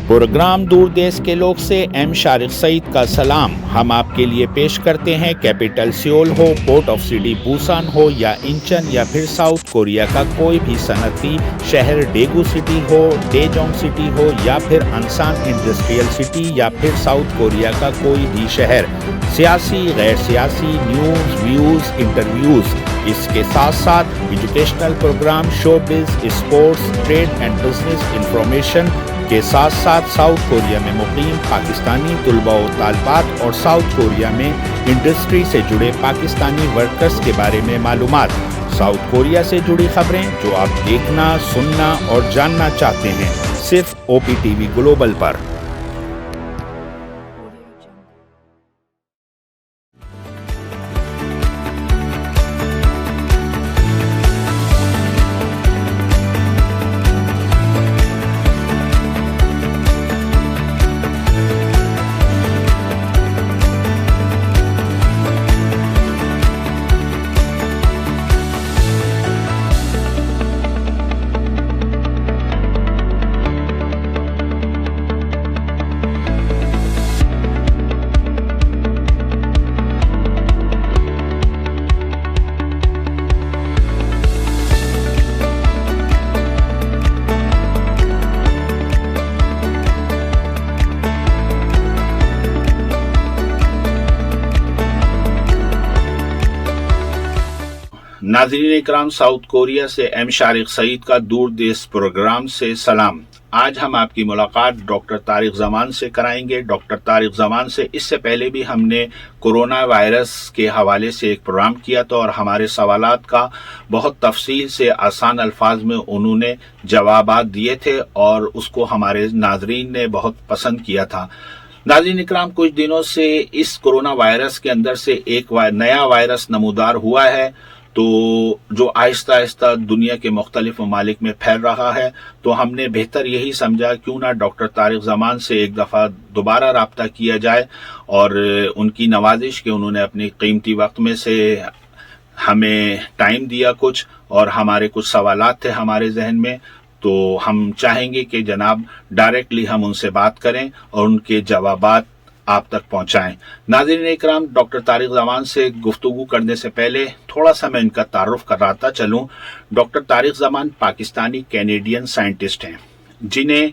Programme دور دیش کے لوگ سے ایم شارق سعید کا سلام. ہم آپ کے لیے پیش کرتے ہیں کیپٹل سیول ہو, پورٹ آف سٹی بوسان ہو یا انچن یا پھر ساؤتھ کوریا کا کوئی بھی صنعتی شہر, ڈیگو سٹی ہو, ڈیجونگ سٹی ہو یا پھر انسان انڈسٹریل سٹی یا پھر ساؤتھ کوریا کا کوئی بھی شہر. سیاسی, غیر سیاسی, نیوز, ویوز, انٹرویوز, اس کے ساتھ ساتھ educational program, show biz, sports, trade and business information کے ساتھ ساتھ ساؤتھ کوریا میں مقیم پاکستانی طلباء و طالبات اور ساؤتھ کوریا میں انڈسٹری سے جڑے پاکستانی ورکرز کے بارے میں معلومات. ساؤتھ کوریا سے جڑی خبریں جو آپ دیکھنا, سننا اور جاننا چاہتے ہیں, صرف او پی ٹی وی گلوبل پر. ناظرین اکرام, ساؤتھ کوریا سے ایم شارق سعید کا دور دیش پروگرام سے سلام. آج ہم آپ کی ملاقات ڈاکٹر طارق زمان سے کرائیں گے. ڈاکٹر طارق زمان سے اس سے پہلے بھی ہم نے کورونا وائرس کے حوالے سے ایک پروگرام کیا تھا اور ہمارے سوالات کا بہت تفصیل سے آسان الفاظ میں انہوں نے جوابات دیے تھے اور اس کو ہمارے ناظرین نے بہت پسند کیا تھا. ناظرین اکرام, کچھ دنوں سے اس کورونا وائرس کے اندر سے ایک نیا وائرس نمودار ہوا ہے تو جو آہستہ آہستہ دنیا کے مختلف ممالک میں پھیل رہا ہے. تو ہم نے بہتر یہی سمجھا کیوں نہ ڈاکٹر طارق زمان سے ایک دفعہ دوبارہ رابطہ کیا جائے اور ان کی نوازش کہ انہوں نے اپنی قیمتی وقت میں سے ہمیں ٹائم دیا کچھ, اور ہمارے کچھ سوالات تھے ہمارے ذہن میں, تو ہم چاہیں گے کہ جناب ڈائریکٹلی ہم ان سے بات کریں اور ان کے جوابات آپ تک پہنچائیں. ناظرین اکرام, ڈاکٹر طارق زمان سے گفتگو کرنے سے پہلے تھوڑا سا میں ان کا تعارف کراتا چلوں. ڈاکٹر طارق زمان پاکستانی کینیڈین سائنٹسٹ ہیں جنہیں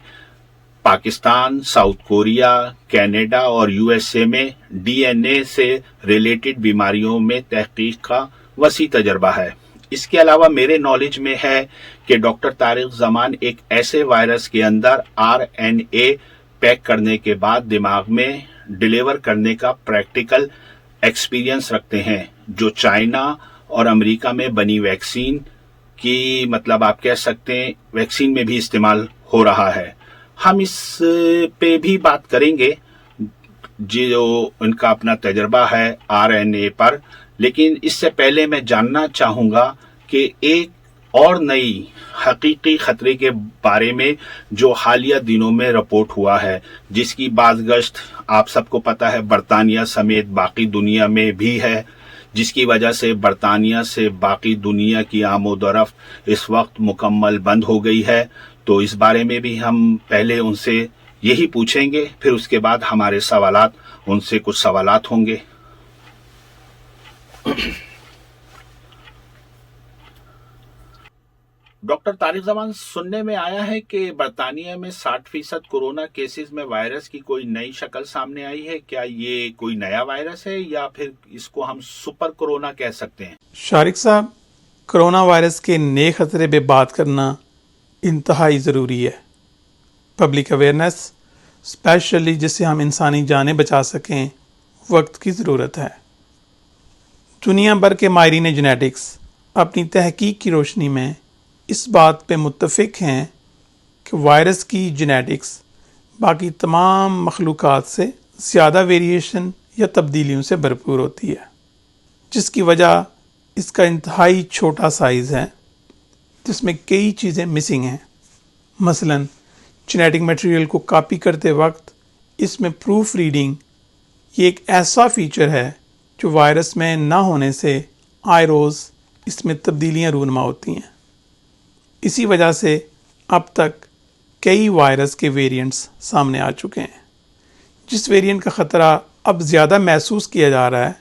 پاکستان, ساؤتھ کوریا, کینیڈا اور یو ایس اے میں ڈی این اے سے ریلیٹڈ بیماریوں میں تحقیق کا وسیع تجربہ ہے. اس کے علاوہ میرے نالج میں ہے کہ ڈاکٹر طارق زمان ایک ایسے وائرس کے اندر آر این اے پیک کرنے کے بعد دماغ میں ڈیلیور کرنے کا پریکٹیکل ایکسپیرینس رکھتے ہیں جو چائنا اور امریکہ میں بنی ویکسین کی مطلب آپ کہہ سکتے ہیں ویکسین میں بھی استعمال ہو رہا ہے. ہم اس پہ بھی بات کریں گے جو ان کا اپنا تجربہ ہے آر این اے پر, لیکن اس سے پہلے میں جاننا چاہوں گا کہ ایک اور نئی حقیقی خطرے کے بارے میں جو حالیہ دنوں میں رپورٹ ہوا ہے, جس کی بازگشت آپ سب کو پتہ ہے برطانیہ سمیت باقی دنیا میں بھی ہے, جس کی وجہ سے برطانیہ سے باقی دنیا کی آمد و رفت اس وقت مکمل بند ہو گئی ہے. تو اس بارے میں بھی ہم پہلے ان سے یہی پوچھیں گے, پھر اس کے بعد ہمارے سوالات, ان سے کچھ سوالات ہوں گے. ڈاکٹر طارق زمان, سننے میں آیا ہے کہ برطانیہ میں 60% کورونا کیسز میں وائرس کی کوئی نئی شکل سامنے آئی ہے. کیا یہ کوئی نیا وائرس ہے یا پھر اس کو ہم سپر کورونا کہہ سکتے ہیں؟ شارق صاحب, کرونا وائرس کے نئے خطرے پہ بات کرنا انتہائی ضروری ہے. پبلک اویئرنیس, اسپیشلی جس سے ہم انسانی جانیں بچا سکیں, وقت کی ضرورت ہے. دنیا بھر کے ماہرین جینیٹکس اپنی تحقیق کی روشنی میں اس بات پہ متفق ہیں کہ وائرس کی جینیٹکس باقی تمام مخلوقات سے زیادہ ویریشن یا تبدیلیوں سے بھرپور ہوتی ہے, جس کی وجہ اس کا انتہائی چھوٹا سائز ہے جس میں کئی چیزیں مسنگ ہیں. مثلاً جینیٹک میٹیریل کو کاپی کرتے وقت اس میں پروف ریڈنگ یہ ایک ایسا فیچر ہے جو وائرس میں نہ ہونے سے آئے روز اس میں تبدیلیاں رونما ہوتی ہیں. اسی وجہ سے اب تک کئی وائرس کے ویریئنٹس سامنے آ چکے ہیں. جس ویریئنٹ کا خطرہ اب زیادہ محسوس کیا جا رہا ہے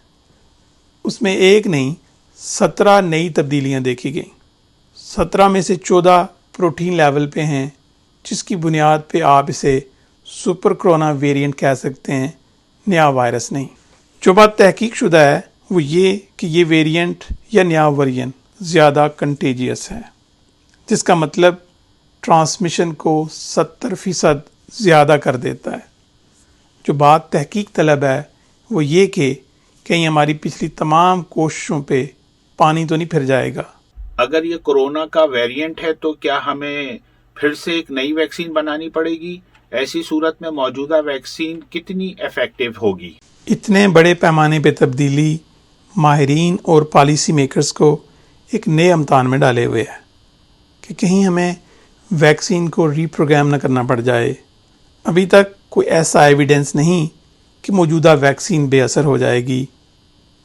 اس میں ایک نہیں 17 نئی تبدیلیاں دیکھی گئیں. 17 میں سے 14 پروٹین لیول پہ ہیں جس کی بنیاد پہ آپ اسے سپر کرونا ویریئنٹ کہہ سکتے ہیں، نیا وائرس نہیں. جو بات تحقیق شدہ ہے وہ یہ کہ یہ ویریئنٹ یا نیا ورژن زیادہ کنٹیجیس ہے، جس کا مطلب ٹرانسمیشن کو 70% زیادہ کر دیتا ہے. جو بات تحقیق طلب ہے وہ یہ کہ کہیں ہماری پچھلی تمام کوششوں پہ پانی تو نہیں پھر جائے گا. اگر یہ کورونا کا ویریئنٹ ہے تو کیا ہمیں پھر سے ایک نئی ویکسین بنانی پڑے گی؟ ایسی صورت میں موجودہ ویکسین کتنی ایفیکٹو ہوگی؟ اتنے بڑے پیمانے پہ تبدیلی ماہرین اور پالیسی میکرز کو ایک نئے امتحان میں ڈالے ہوئے ہے کہ کہیں ہمیں ویکسین کو ری پروگرام نہ کرنا پڑ جائے. ابھی تک کوئی ایسا ایویڈنس نہیں کہ موجودہ ویکسین بے اثر ہو جائے گی.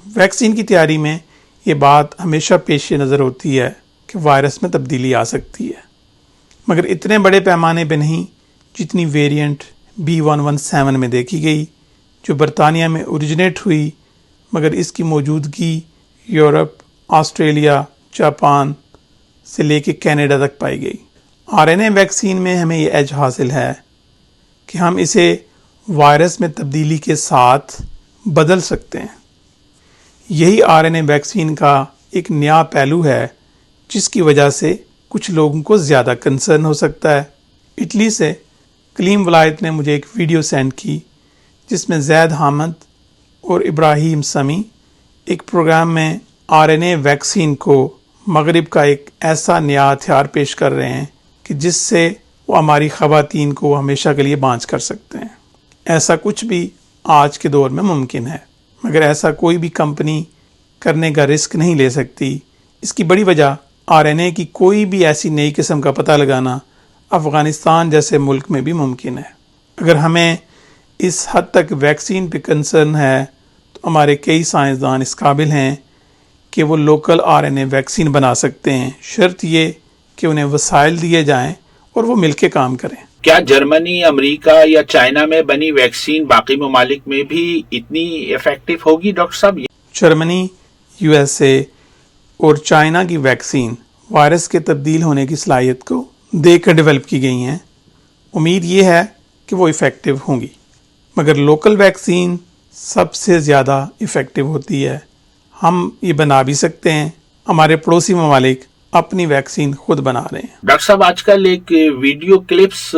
ویکسین کی تیاری میں یہ بات ہمیشہ پیش نظر ہوتی ہے کہ وائرس میں تبدیلی آ سکتی ہے، مگر اتنے بڑے پیمانے پہ نہیں جتنی ویریئنٹ B.1.1.7 میں دیکھی گئی جو برطانیہ میں اوریجنیٹ ہوئی، مگر اس کی موجودگی یورپ، آسٹریلیا، جاپان سے لے کے کینیڈا تک پائی گئی. RNA ویکسین میں ہمیں یہ ایج حاصل ہے کہ ہم اسے وائرس میں تبدیلی کے ساتھ بدل سکتے ہیں. یہی RNA ویکسین کا ایک نیا پہلو ہے جس کی وجہ سے کچھ لوگوں کو زیادہ کنسرن ہو سکتا ہے. اٹلی سے کلیم ولایت نے مجھے ایک ویڈیو سینڈ کی جس میں زید حامد اور ابراہیم سمی ایک پروگرام میں RNA ویکسین کو مغرب کا ایک ایسا نیا ہتھیار پیش کر رہے ہیں کہ جس سے وہ ہماری خواتین کو ہمیشہ کے لیے بانجھ کر سکتے ہیں. ایسا کچھ بھی آج کے دور میں ممکن ہے، مگر ایسا کوئی بھی کمپنی کرنے کا رسک نہیں لے سکتی. اس کی بڑی وجہ RNA کی کوئی بھی ایسی نئی قسم کا پتہ لگانا افغانستان جیسے ملک میں بھی ممکن ہے. اگر ہمیں اس حد تک ویکسین پہ کنسرن ہے تو ہمارے کئی سائنسدان اس قابل ہیں کہ وہ لوکل RNA ویکسین بنا سکتے ہیں، شرط یہ کہ انہیں وسائل دیے جائیں اور وہ مل کے کام کریں. کیا جرمنی، امریکہ یا چائنا میں بنی ویکسین باقی ممالک میں بھی اتنی ایفیکٹو ہوگی ڈاکٹر صاحب؟ جرمنی، USA اور چائنا کی ویکسین وائرس کے تبدیل ہونے کی صلاحیت کو دیکھ کر ڈیولپ کی گئی ہیں. امید یہ ہے کہ وہ ایفیکٹو ہوں گی، مگر لوکل ویکسین سب سے زیادہ ایفیکٹو ہوتی ہے. ہم یہ بنا بھی سکتے ہیں، ہمارے پڑوسی ممالک اپنی ویکسین خود بنا رہے ہیں. ڈاکٹر صاحب آج کل ایک ویڈیو کلپس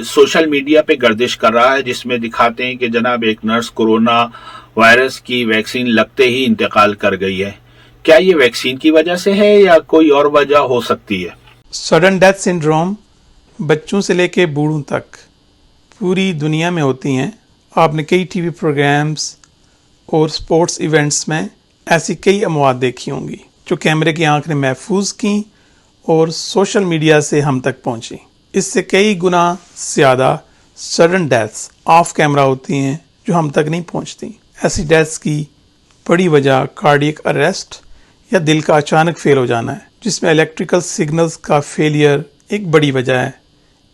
سوشل میڈیا پہ گردش کر رہا ہے جس میں دکھاتے ہیں کہ جناب ایک نرس کورونا وائرس کی ویکسین لگتے ہی انتقال کر گئی ہے. کیا یہ ویکسین کی وجہ سے ہے یا کوئی اور وجہ ہو سکتی ہے؟ سڈن ڈیتھ سنڈروم بچوں سے لے کے بوڑھوں تک پوری دنیا میں ہوتی ہیں. آپ نے کئی ٹی وی پروگرامز اور سپورٹس ایونٹس میں ایسی کئی اموات دیکھی ہوں گی جو کیمرے کی آنکھ نے محفوظ کیں اور سوشل میڈیا سے ہم تک پہنچی. اس سے کئی گنا زیادہ سڈن ڈیتھس آف کیمرہ ہوتی ہیں جو ہم تک نہیں پہنچتی. ایسی ڈیتھس کی بڑی وجہ کارڈیک اریسٹ یا دل کا اچانک فیل ہو جانا ہے، جس میں الیکٹریکل سگنلز کا فیلئر ایک بڑی وجہ ہے.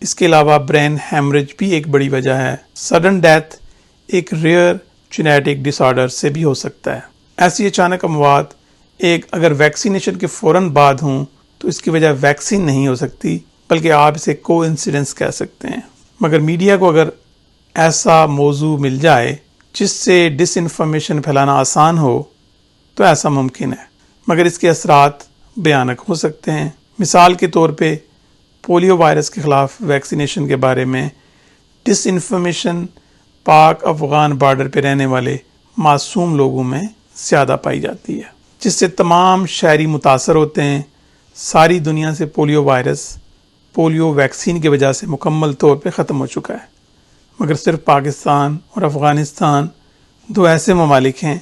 اس کے علاوہ برین ہیمریج بھی ایک بڑی وجہ ہے. سڈن ڈیتھ ایک ریئر جینیٹک ڈس آرڈر سے بھی ہو سکتا ہے. ایسی اچانک اموات اگر ویکسینیشن کے فوراً بعد ہوں تو اس کی وجہ ویکسین نہیں ہو سکتی، بلکہ آپ اسے کو انسیڈنس کہہ سکتے ہیں. مگر میڈیا کو اگر ایسا موضوع مل جائے جس سے ڈس انفارمیشن پھیلانا آسان ہو تو ایسا ممکن ہے، مگر اس کے اثرات بھیانک ہو سکتے ہیں. مثال کے طور پہ پولیو وائرس کے خلاف ویکسینیشن کے بارے میں ڈس انفارمیشن پاک افغان بارڈر پہ رہنے والے معصوم لوگوں میں زیادہ پائی جاتی ہے، جس سے تمام شہری متاثر ہوتے ہیں. ساری دنیا سے پولیو ویکسین کی وجہ سے مکمل طور پہ ختم ہو چکا ہے، مگر صرف پاکستان اور افغانستان دو ایسے ممالک ہیں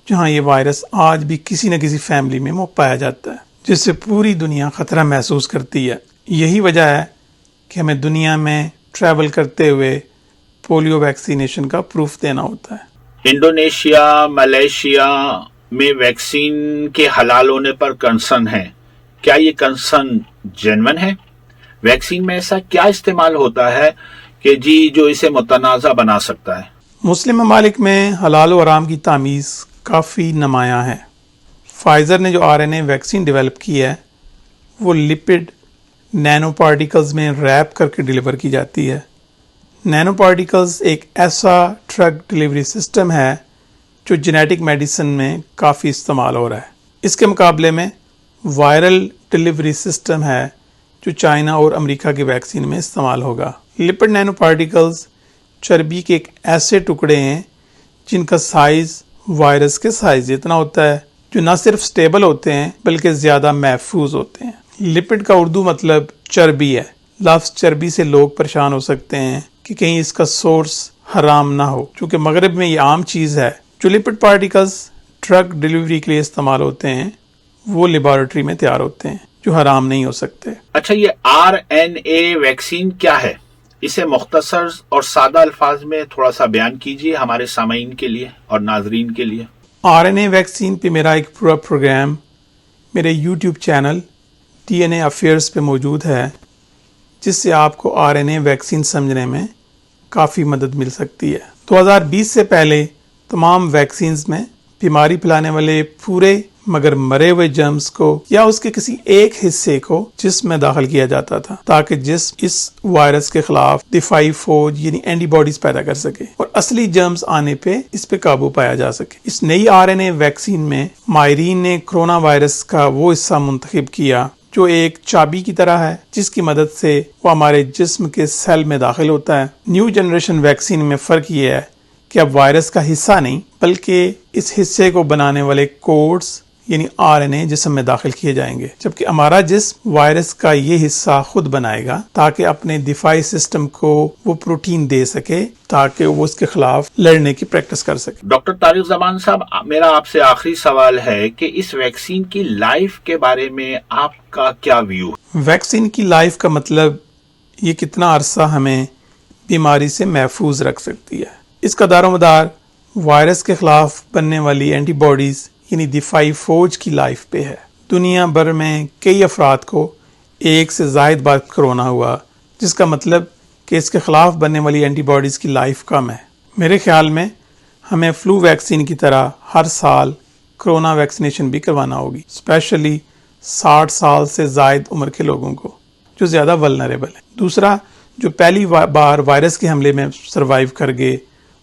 جہاں یہ وائرس آج بھی کسی نہ کسی فیملی میں پایا جاتا ہے، جس سے پوری دنیا خطرہ محسوس کرتی ہے. یہی وجہ ہے کہ ہمیں دنیا میں ٹریول کرتے ہوئے پولیو ویکسینیشن کا پروف دینا ہوتا ہے. انڈونیشیا، ملیشیا میں ویکسین کے حلال ہونے پر کنسرن ہے. کیا یہ کنسرن جینون ہے؟ ویکسین میں ایسا کیا استعمال ہوتا ہے کہ جو اسے متنازع بنا سکتا ہے؟ مسلم ممالک میں حلال و حرام کی تمیز کافی نمایاں ہے۔ فائزر نے جو RNA ویکسین ڈیولپ کی ہے وہ لپڈ نینو پارٹیکلز میں ریپ کر کے ڈیلیور کی جاتی ہے۔ نینو پارٹیکلز ایک ایسا ڈرگ ڈیلیوری سسٹم ہے جو جینیٹک میڈیسن میں کافی استعمال ہو رہا ہے۔ اس کے مقابلے میں وائرل ڈیلیوری سسٹم ہے جو چائنا اور امریکہ کی ویکسین میں استعمال ہوگا۔ لپڈ نینو پارٹیکلز چربی کے ایک ایسے ٹکڑے ہیں جن کا سائز وائرس کے سائز جتنا ہوتا ہے، جو نہ صرف سٹیبل ہوتے ہیں بلکہ زیادہ محفوظ ہوتے ہیں۔ لپڈ کا اردو مطلب چربی ہے۔ لفظ چربی سے لوگ پریشان ہو سکتے ہیں کہ کہیں اس کا سورس حرام نہ ہو، چونکہ مغرب میں یہ عام چیز ہے۔ جو لپڈ پارٹیکلز ڈرگ ڈیلیوری کے لیے استعمال ہوتے ہیں وہ لیبارٹری میں تیار ہوتے ہیں، جو حرام نہیں ہو سکتے۔ اچھا، یہ RNA ویکسین کیا ہے؟ اسے مختصر اور سادہ الفاظ میں تھوڑا سا بیان کیجیے ہمارے سامعین کے لیے اور ناظرین کے لیے۔ RNA ویکسین پہ میرا ایک پورا پروگرام میرے YouTube چینل DNA افیئرس پہ موجود ہے، جس سے آپ کو RNA ویکسین سمجھنے میں کافی مدد مل سکتی ہے۔ 2020 سے پہلے تمام ویکسینز میں بیماری پھیلانے والے پورے مگر مرے ہوئے جرمز کو یا اس کے کسی ایک حصے کو جسم میں داخل کیا جاتا تھا تاکہ جسم اس وائرس کے خلاف دفاعی فوج یعنی اینٹی باڈیز پیدا کر سکے اور اصلی جرمز آنے پہ اس پہ قابو پایا جا سکے۔ اس نئی RNA ویکسین میں ماہرین نے کرونا وائرس کا وہ حصہ منتخب کیا جو ایک چابی کی طرح ہے، جس کی مدد سے وہ ہمارے جسم کے سیل میں داخل ہوتا ہے۔ نیو جنریشن ویکسین میں فرق یہ ہے کہ اب وائرس کا حصہ نہیں بلکہ اس حصے کو بنانے والے کوڈز یعنی RNA جسم میں داخل کیے جائیں گے، جبکہ ہمارا جسم وائرس کا یہ حصہ خود بنائے گا تاکہ اپنے دفاعی سسٹم کو وہ پروٹین دے سکے تاکہ وہ اس کے خلاف لڑنے کی پریکٹس کر سکے۔ ڈاکٹر طارق زمان صاحب، میرا آپ سے آخری سوال ہے کہ اس ویکسین کی لائف کے بارے میں آپ کا کیا ویو؟ ویکسین کی لائف کا مطلب یہ کتنا عرصہ ہمیں بیماری سے محفوظ رکھ سکتی ہے۔ اس کا دار و مدار وائرس کے خلاف بننے والی اینٹی باڈیز یعنی دفاعی فوج کی لائف پہ ہے۔ دنیا بھر میں کئی افراد کو ایک سے زائد بار کرونا ہوا، جس کا مطلب کہ اس کے خلاف بننے والی اینٹی باڈیز کی لائف کم ہے۔ میرے خیال میں ہمیں فلو ویکسین کی طرح ہر سال کرونا ویکسینیشن بھی کروانا ہوگی، اسپیشلی 60 سال سے زائد عمر کے لوگوں کو جو زیادہ ولنریبل ہیں۔ دوسرا، جو پہلی بار وائرس کے حملے میں سروائیو کر گئے،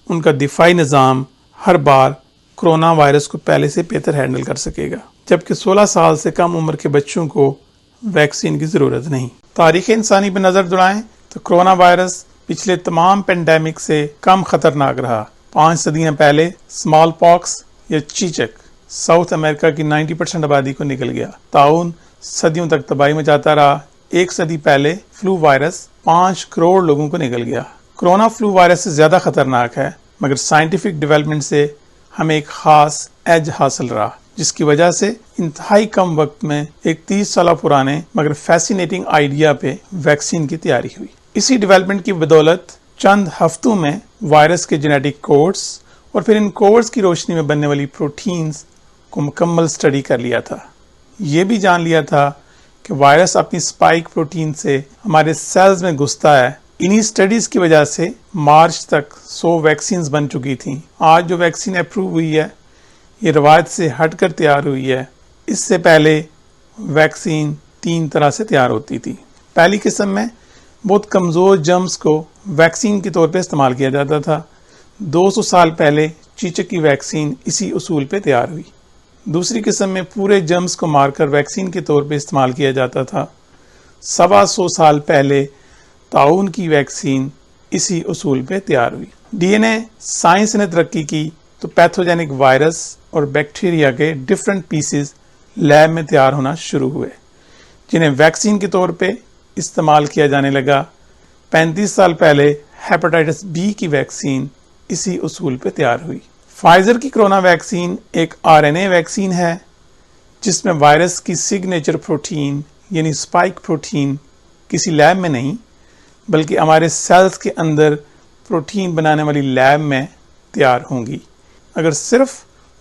ان کا دفاعی نظام ہر بار کرونا وائرس کو پہلے سے بہتر ہینڈل کر سکے گا، جبکہ 16 سال سے کم عمر کے بچوں کو ویکسین کی ضرورت نہیں۔ تاریخ انسانی پہ نظر دوڑائیں تو کرونا وائرس پچھلے تمام پینڈیمک سے کم خطرناک رہا۔ 5 صدیاں پہلے اسمال پاکس یا چیچک ساؤتھ امریکہ کی 90% آبادی کو نکل گیا۔ طاعون صدیوں تک تباہی مچاتا رہا۔ 1 صدی پہلے فلو وائرس 5 کروڑ لوگوں کو نکل گیا۔ کرونا فلو وائرس سے زیادہ خطرناک ہے، مگر سائنٹیفک ڈیولپمنٹ سے ہمیں ایک خاص ایج حاصل رہا، جس کی وجہ سے انتہائی کم وقت میں ایک 30 سالہ پرانے مگر فیسینیٹنگ آئیڈیا پہ ویکسین کی تیاری ہوئی۔ اسی ڈیولپمنٹ کی بدولت چند ہفتوں میں وائرس کے جینیٹک کوڈز اور پھر ان کوڈز کی روشنی میں بننے والی پروٹینز کو مکمل سٹڈی کر لیا تھا۔ یہ بھی جان لیا تھا کہ وائرس اپنی اسپائک پروٹین سے ہمارے سیلز میں گھستا ہے۔ انہی سٹڈیز کی وجہ سے مارچ تک 100 ویکسینز بن چکی تھیں۔ آج جو ویکسین اپروو ہوئی ہے یہ روایت سے ہٹ کر تیار ہوئی ہے۔ اس سے پہلے ویکسین 3 طرح سے تیار ہوتی تھی۔ پہلی قسم میں بہت کمزور جرمز کو ویکسین کے طور پہ استعمال کیا جاتا تھا۔ 200 سال پہلے چیچک کی ویکسین اسی اصول پہ تیار ہوئی۔ دوسری قسم میں پورے جرمز کو مار کر ویکسین کے طور پہ استعمال کیا جاتا تھا۔ 125 سال پہلے طاعون کی ویکسین اسی اصول پہ تیار ہوئی۔ DNA سائنس نے ترقی کی تو پیتھوجینک وائرس اور بیکٹیریا کے ڈفرینٹ پیسز لیب میں تیار ہونا شروع ہوئے، جنہیں ویکسین کے طور پہ استعمال کیا جانے لگا۔ 35 سال پہلے ہیپاٹائٹس B کی ویکسین اسی اصول پہ تیار ہوئی۔ فائزر کی کرونا ویکسین ایک RNA ویکسین ہے جس میں وائرس کی سگنیچر پروٹین یعنی اسپائک پروٹین کسی لیب میں نہیں بلکہ ہمارے سیلز کے اندر پروٹین بنانے والی لیب میں تیار ہوں گی۔ اگر صرف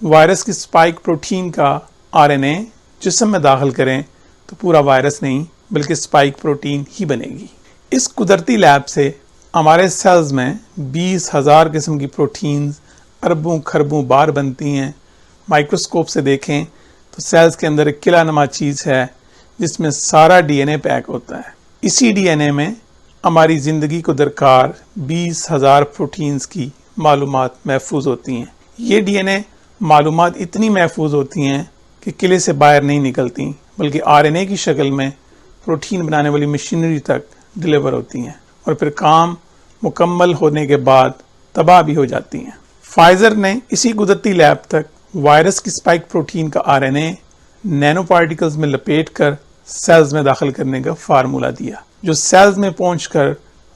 وائرس کی اسپائک پروٹین کا RNA جسم میں داخل کریں تو پورا وائرس نہیں بلکہ اسپائک پروٹین ہی بنے گی۔ اس قدرتی لیب سے ہمارے سیلز میں 20,000 قسم کی پروٹینز اربوں خربوں بار بنتی ہیں۔ مائکروسکوپ سے دیکھیں تو سیلز کے اندر ایک قلعہ نما چیز ہے جس میں سارا ڈی این اے پیک ہوتا ہے۔ اسی ڈی این اے میں ہماری زندگی کو درکار 20,000 پروٹینز کی معلومات محفوظ ہوتی ہیں۔ یہ ڈی این اے معلومات اتنی محفوظ ہوتی ہیں کہ قلعے سے باہر نہیں نکلتی، بلکہ آر این اے کی شکل میں پروٹین بنانے والی مشینری تک ڈلیور ہوتی ہیں اور پھر کام مکمل ہونے کے بعد تباہ بھی ہو جاتی ہیں۔ فائزر نے اسی قدرتی لیب تک وائرس کی اسپائک پروٹین کا R N A nano particles میں لپیٹ کر سیلز میں داخل کرنے کا فارمولہ دیا، جو سیلز میں پہنچ کر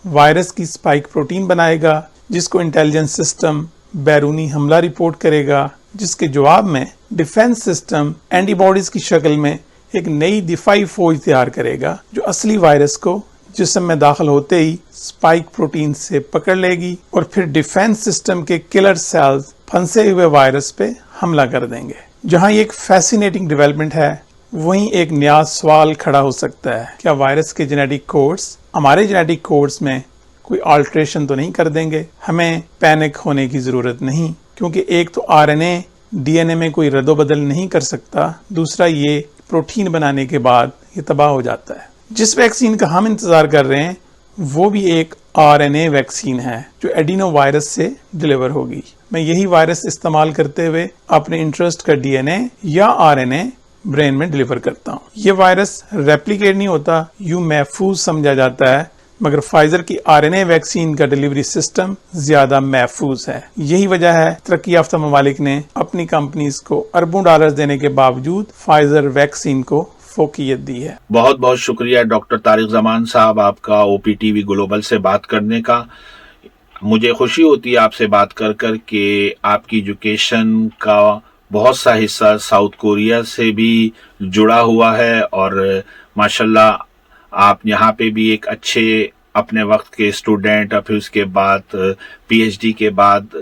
وائرس کی اسپائک پروٹین بنائے گا، جس کو انٹیلیجنس سسٹم بیرونی حملہ رپورٹ کرے گا، جس کے جواب میں ڈیفنس سسٹم اینٹی باڈیز کی شکل میں ایک نئی دفاعی فوج تیار کرے گا جو اصلی وائرس کو جسم میں داخل ہوتے ہی اسپائک پروٹین سے پکڑ لے گی اور پھر ڈیفنس سسٹم کے کلر سیلز پھنسے ہوئے وائرس پہ حملہ کر دیں گے۔ جہاں یہ ایک فیسینیٹنگ ڈیولپمنٹ ہے، وہیں ایک نیا سوال کھڑا ہو سکتا ہے، کیا وائرس کے جینیٹک کوڈز ہمارے جینیٹک کوڈز میں کوئی آلٹریشن تو نہیں کر دیں گے؟ ہمیں پینک ہونے کی ضرورت نہیں، کیونکہ ایک تو R N A D N A میں کوئی رد و بدل نہیں کر سکتا، دوسرا یہ پروٹین بنانے کے بعد یہ تباہ ہو جاتا ہے۔ جس ویکسین کا ہم انتظار کر رہے ہیں وہ بھی ایک آر این اے ویکسین ہے جو ایڈینو وائرس سے ڈلیور ہوگی۔ میں یہی وائرس استعمال کرتے ہوئے اپنے انٹرسٹ کا ڈی این اے یا آر این اے برین میں ڈلیور کرتا ہوں۔ یہ وائرس ریپلیکیٹ نہیں ہوتا، یوں محفوظ سمجھا جاتا ہے، مگر فائزر کی آر این اے ویکسین کا ڈلیوری سسٹم زیادہ محفوظ ہے۔ یہی وجہ ہے ترقی یافتہ ممالک نے اپنی کمپنیز کو اربوں ڈالرز دینے کے باوجود فائزر ویکسین کو فوقیت دی ہے۔ بہت بہت شکریہ ڈاکٹر طارق زمان صاحب آپ کا او پی ٹی وی گلوبل سے بات کرنے کا۔ مجھے خوشی ہوتی ہے آپ سے بات کر کر کہ آپ کی ایجوکیشن کا بہت سا حصہ ساؤتھ کوریا سے بھی جڑا ہوا ہے، اور ماشاءاللہ آپ یہاں پہ بھی ایک اچھے اپنے وقت کے اسٹوڈنٹ، اور پھر اس کے بعد پی ایچ ڈی کے بعد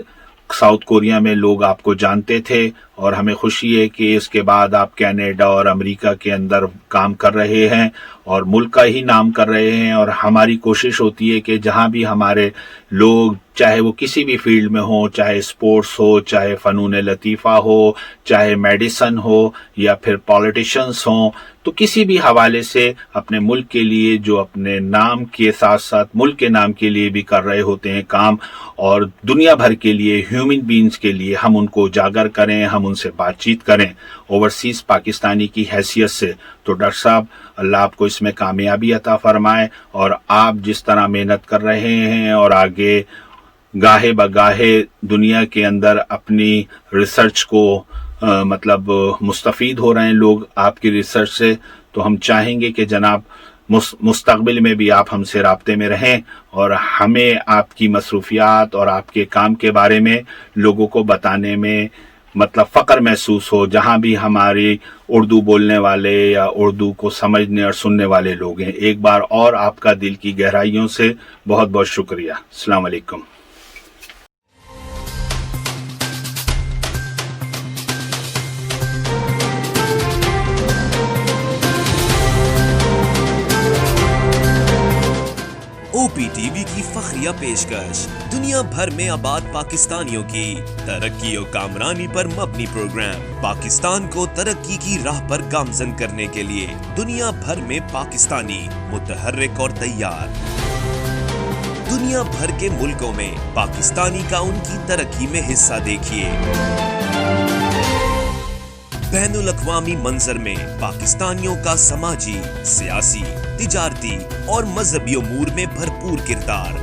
ساؤتھ کوریا میں لوگ آپ کو جانتے تھے، اور ہمیں خوشی ہے کہ اس کے بعد آپ کینیڈا اور امریکہ کے اندر کام کر رہے ہیں اور ملک کا ہی نام کر رہے ہیں۔ اور ہماری کوشش ہوتی ہے کہ جہاں بھی ہمارے لوگ، چاہے وہ کسی بھی فیلڈ میں ہوں، چاہے اسپورٹس ہو، چاہے فنون لطیفہ ہو، چاہے میڈیسن ہو، یا پھر پالیٹیشنز ہوں، تو کسی بھی حوالے سے اپنے ملک کے لیے، جو اپنے نام کے ساتھ ساتھ ملک کے نام کے لیے بھی کر رہے ہوتے ہیں کام، اور دنیا بھر کے لیے ہیومن بینگز کے لیے ہم ان کو اجاگر کریں، ہم ان سے بات چیت کریں اوورسیز پاکستانی کی حیثیت سے۔ تو ڈاکٹر صاحب اللہ آپ کو اس میں کامیابی عطا فرمائے، اور آپ جس طرح محنت کر رہے ہیں اور آگے گاہے بگاہے دنیا کے اندر اپنی ریسرچ کو مطلب مستفید ہو رہے ہیں لوگ آپ کی ریسرچ سے، تو ہم چاہیں گے کہ جناب مستقبل میں بھی آپ ہم سے رابطے میں رہیں، اور ہمیں آپ کی مصروفیات اور آپ کے کام کے بارے میں لوگوں کو بتانے میں مطلب فخر محسوس ہو، جہاں بھی ہماری اردو بولنے والے یا اردو کو سمجھنے اور سننے والے لوگ ہیں۔ ایک بار اور آپ کا دل کی گہرائیوں سے بہت بہت شکریہ۔ السلام علیکم۔ او پی ٹی وی کی فخریہ پیشکش، دنیا بھر میں آباد پاکستانیوں کی ترقی و کامرانی پر مبنی پروگرام، پاکستان کو ترقی کی راہ پر گامزن کرنے کے لیے دنیا بھر میں پاکستانی متحرک اور تیار۔ دنیا بھر کے ملکوں میں پاکستانی کا ان کی ترقی میں حصہ دیکھیے۔ بین الاقوامی منظر میں پاکستانیوں کا سماجی، سیاسی، تجارتی اور مذہبی امور میں بھرپور کردار،